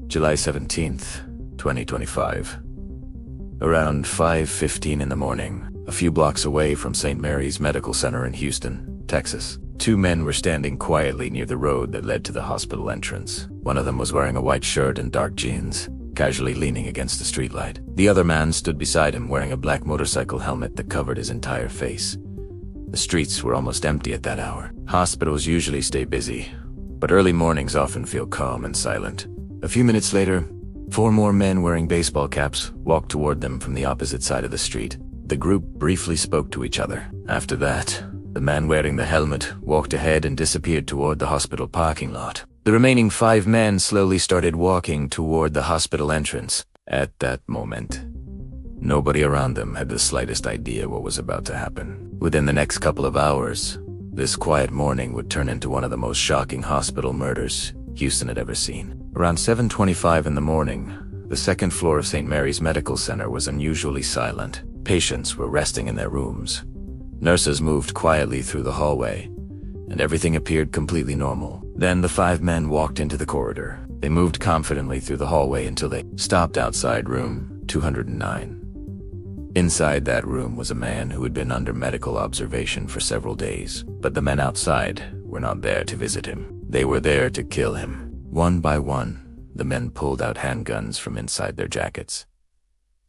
July 17th, 2025. Around 5:15 in the morning, a few blocks away from St. Mary's Medical Center in Houston, Texas, two men were standing quietly near the road that led to the hospital entrance. One of them was wearing a white shirt and dark jeans, casually leaning against the streetlight. The other man stood beside him wearing a black motorcycle helmet that covered his entire face. The streets were almost empty at that hour. Hospitals usually stay busy, but early mornings often feel calm and silent. A few minutes later, four more men wearing baseball caps walked toward them from the opposite side of the street. The group briefly spoke to each other. After that, the man wearing the helmet walked ahead and disappeared toward the hospital parking lot. The remaining five men slowly started walking toward the hospital entrance. At that moment, nobody around them had the slightest idea what was about to happen. Within the next couple of hours, this quiet morning would turn into one of the most shocking hospital murders Houston had ever seen. Around 7:25 in the morning, the second floor of St. Mary's Medical Center was unusually silent. Patients were resting in their rooms. Nurses moved quietly through the hallway, and everything appeared completely normal. Then the five men walked into the corridor. They moved confidently through the hallway until they stopped outside room 209. Inside that room was a man who had been under medical observation for several days, but the men outside were not there to visit him. They were there to kill him. One by one, the men pulled out handguns from inside their jackets.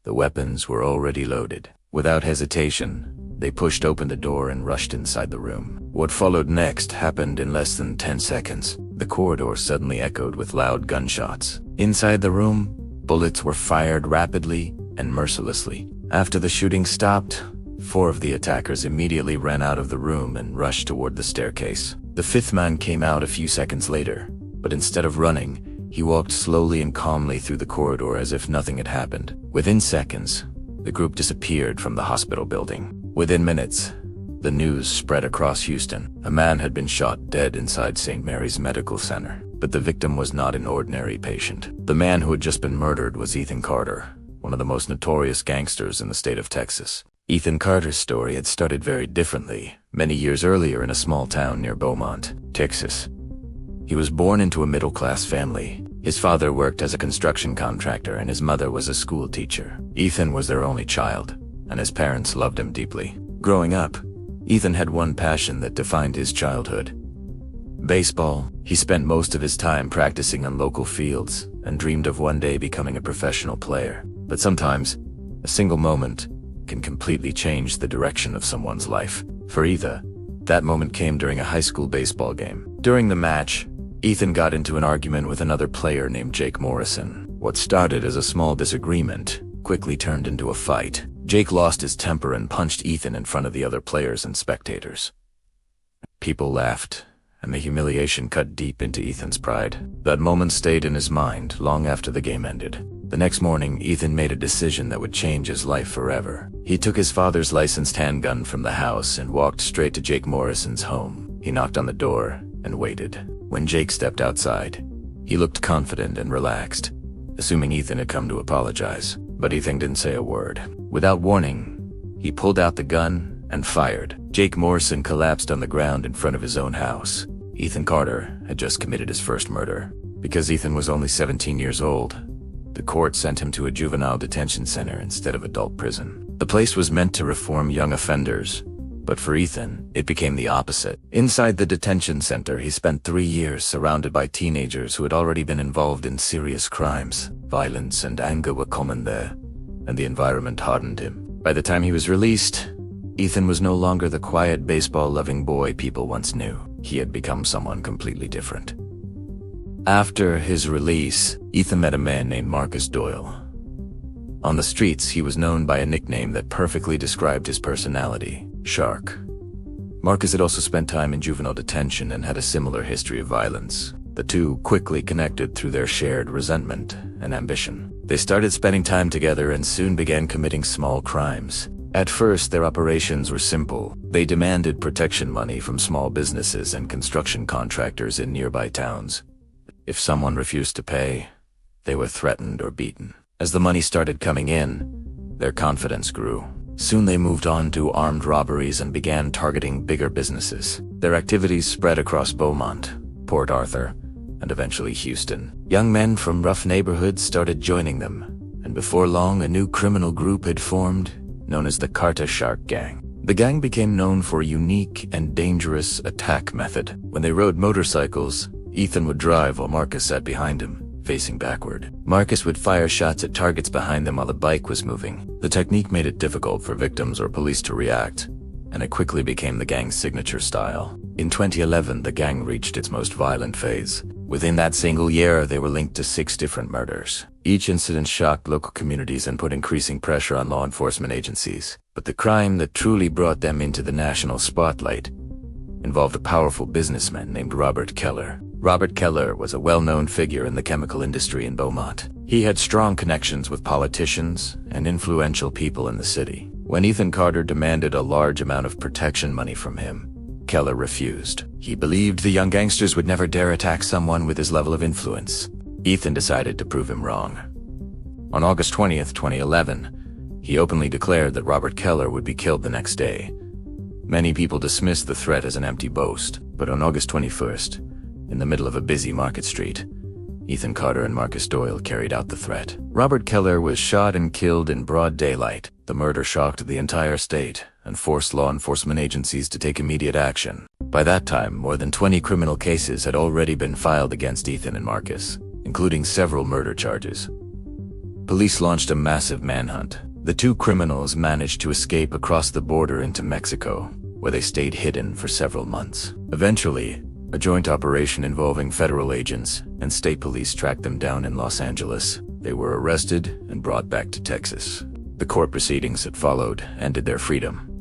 The weapons were already loaded. Without hesitation, they pushed open the door and rushed inside the room. What followed next happened in less than 10 seconds. The corridor suddenly echoed with loud gunshots. Inside the room, bullets were fired rapidly and mercilessly. After the shooting stopped, four of the attackers immediately ran out of the room and rushed toward the staircase. The fifth man came out a few seconds later, but instead of running, he walked slowly and calmly through the corridor as if nothing had happened. Within seconds, the group disappeared from the hospital building. Within minutes, the news spread across Houston. A man had been shot dead inside St. Mary's Medical Center, but the victim was not an ordinary patient. The man who had just been murdered was Ethan Carter, one of the most notorious gangsters in the state of Texas. Ethan Carter's story had started very differently, many years earlier in a small town near Beaumont, Texas. He was born into a middle-class family. His father worked as a construction contractor and his mother was a school teacher. Ethan was their only child, and his parents loved him deeply. Growing up, Ethan had one passion that defined his childhood: baseball. He spent most of his time practicing on local fields and dreamed of one day becoming a professional player. But sometimes, a single moment can completely change the direction of someone's life. For Ethan, that moment came during a high school baseball game. During the match, Ethan got into an argument with another player named Jake Morrison. What started as a small disagreement quickly turned into a fight. Jake lost his temper and punched Ethan in front of the other players and spectators. People laughed, and the humiliation cut deep into Ethan's pride. That moment stayed in his mind long after the game ended. The next morning, Ethan made a decision that would change his life forever. He took his father's licensed handgun from the house and walked straight to Jake Morrison's home. He knocked on the door and waited. When Jake stepped outside, he looked confident and relaxed, assuming Ethan had come to apologize. But Ethan didn't say a word. Without warning, he pulled out the gun and fired. Jake Morrison collapsed on the ground in front of his own house. Ethan Carter had just committed his first murder. Because Ethan was only 17 years old, the court sent him to a juvenile detention center instead of adult prison. The place was meant to reform young offenders, but for Ethan, it became the opposite. Inside the detention center, he spent 3 years surrounded by teenagers who had already been involved in serious crimes. Violence and anger were common there, and the environment hardened him. By the time he was released, Ethan was no longer the quiet, baseball-loving boy people once knew. He had become someone completely different. After his release, Ethan met a man named Marcus Doyle. On the streets, he was known by a nickname that perfectly described his personality: Shark. Marcus had also spent time in juvenile detention and had a similar history of violence. The two quickly connected through their shared resentment and ambition. They started spending time together and soon began committing small crimes. At first, their operations were simple. They demanded protection money from small businesses and construction contractors in nearby towns. If someone refused to pay, they were threatened or beaten. As the money started coming in, their confidence grew. Soon they moved on to armed robberies and began targeting bigger businesses. Their activities spread across Beaumont, Port Arthur, and eventually Houston. Young men from rough neighborhoods started joining them, and before long a new criminal group had formed, known as the Carter Shark Gang. The gang became known for a unique and dangerous attack method. When they rode motorcycles, Ethan would drive while Marcus sat behind him, facing backward. Marcus would fire shots at targets behind them while the bike was moving. The technique made it difficult for victims or police to react, and it quickly became the gang's signature style. In 2011, the gang reached its most violent phase. Within that single year, they were linked to 6 different murders. Each incident shocked local communities and put increasing pressure on law enforcement agencies. But the crime that truly brought them into the national spotlight involved a powerful businessman named Robert Keller. Robert Keller was a well-known figure in the chemical industry in Beaumont. He had strong connections with politicians and influential people in the city. When Ethan Carter demanded a large amount of protection money from him, Keller refused. He believed the young gangsters would never dare attack someone with his level of influence. Ethan decided to prove him wrong. On August 20th, 2011, he openly declared that Robert Keller would be killed the next day. Many people dismissed the threat as an empty boast, but on August 21st, in the middle of a busy market street, Ethan Carter and Marcus Doyle carried out the threat. Robert Keller was shot and killed in broad daylight. The murder shocked the entire state and forced law enforcement agencies to take immediate action. By that time, more than 20 criminal cases had already been filed against Ethan and Marcus, including several murder charges. Police launched a massive manhunt. The 2 criminals managed to escape across the border into Mexico, where they stayed hidden for several months. Eventually, a joint operation involving federal agents and state police tracked them down in Los Angeles. They were arrested and brought back to Texas. The court proceedings that followed ended their freedom.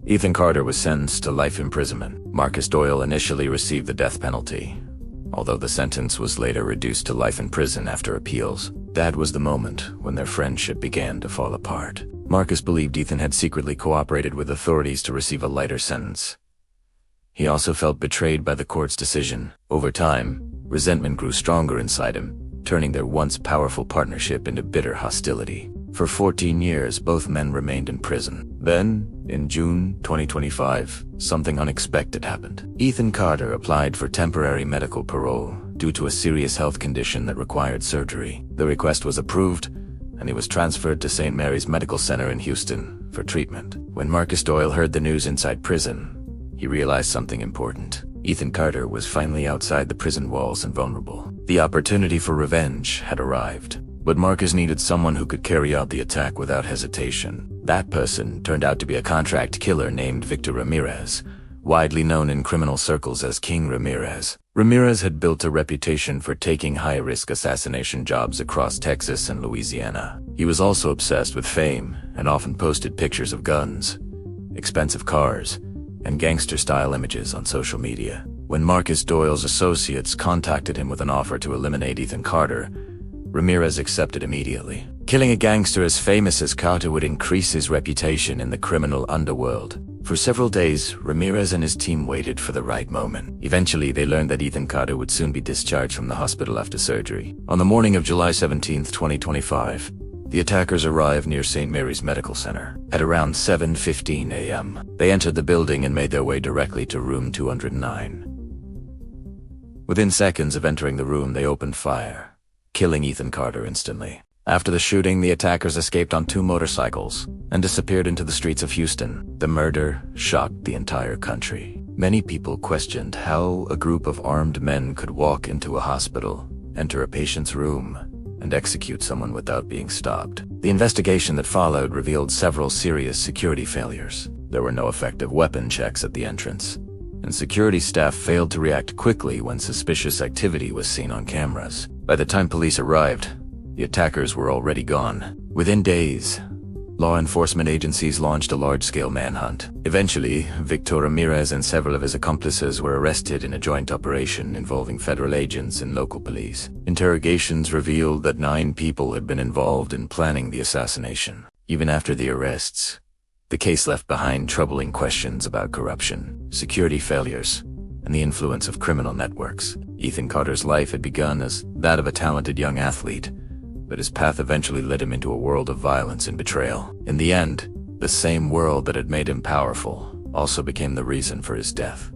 Ethan Carter was sentenced to life imprisonment. Marcus Doyle initially received the death penalty, although the sentence was later reduced to life in prison after appeals. That was the moment when their friendship began to fall apart. Marcus believed Ethan had secretly cooperated with authorities to receive a lighter sentence. He also felt betrayed by the court's decision. Over time, resentment grew stronger inside him, turning their once powerful partnership into bitter hostility. For 14 years, both men remained in prison. Then, in June 2025, something unexpected happened. Ethan Carter applied for temporary medical parole due to a serious health condition that required surgery. The request was approved, and he was transferred to St. Mary's Medical Center in Houston for treatment. When Marcus Doyle heard the news inside prison, he realized something important. Ethan Carter was finally outside the prison walls and vulnerable. The opportunity for revenge had arrived. But Marcus needed someone who could carry out the attack without hesitation. That person turned out to be a contract killer named Victor Ramirez, widely known in criminal circles as King Ramirez. Ramirez had built a reputation for taking high-risk assassination jobs across Texas and Louisiana. He was also obsessed with fame and often posted pictures of guns, expensive cars, and gangster-style images on social media. When Marcus Doyle's associates contacted him with an offer to eliminate Ethan Carter, Ramirez accepted immediately. Killing a gangster as famous as Carter would increase his reputation in the criminal underworld. For several days, Ramirez and his team waited for the right moment. Eventually, they learned that Ethan Carter would soon be discharged from the hospital after surgery. On the morning of July 17, 2025, the attackers arrived near St. Mary's Medical Center. At around 7:15 a.m., they entered the building and made their way directly to room 209. Within seconds of entering the room, they opened fire, killing Ethan Carter instantly. After the shooting, the attackers escaped on 2 motorcycles and disappeared into the streets of Houston. The murder shocked the entire country. Many people questioned how a group of armed men could walk into a hospital, enter a patient's room, and execute someone without being stopped. The investigation that followed revealed several serious security failures. There were no effective weapon checks at the entrance, and security staff failed to react quickly when suspicious activity was seen on cameras. By the time police arrived, the attackers were already gone. Within days, law enforcement agencies launched a large-scale manhunt. Eventually, Victor Ramirez and several of his accomplices were arrested in a joint operation involving federal agents and local police. Interrogations revealed that 9 people had been involved in planning the assassination. Even after the arrests, the case left behind troubling questions about corruption, security failures, and the influence of criminal networks. Ethan Carter's life had begun as that of a talented young athlete, but his path eventually led him into a world of violence and betrayal. In the end, the same world that had made him powerful also became the reason for his death.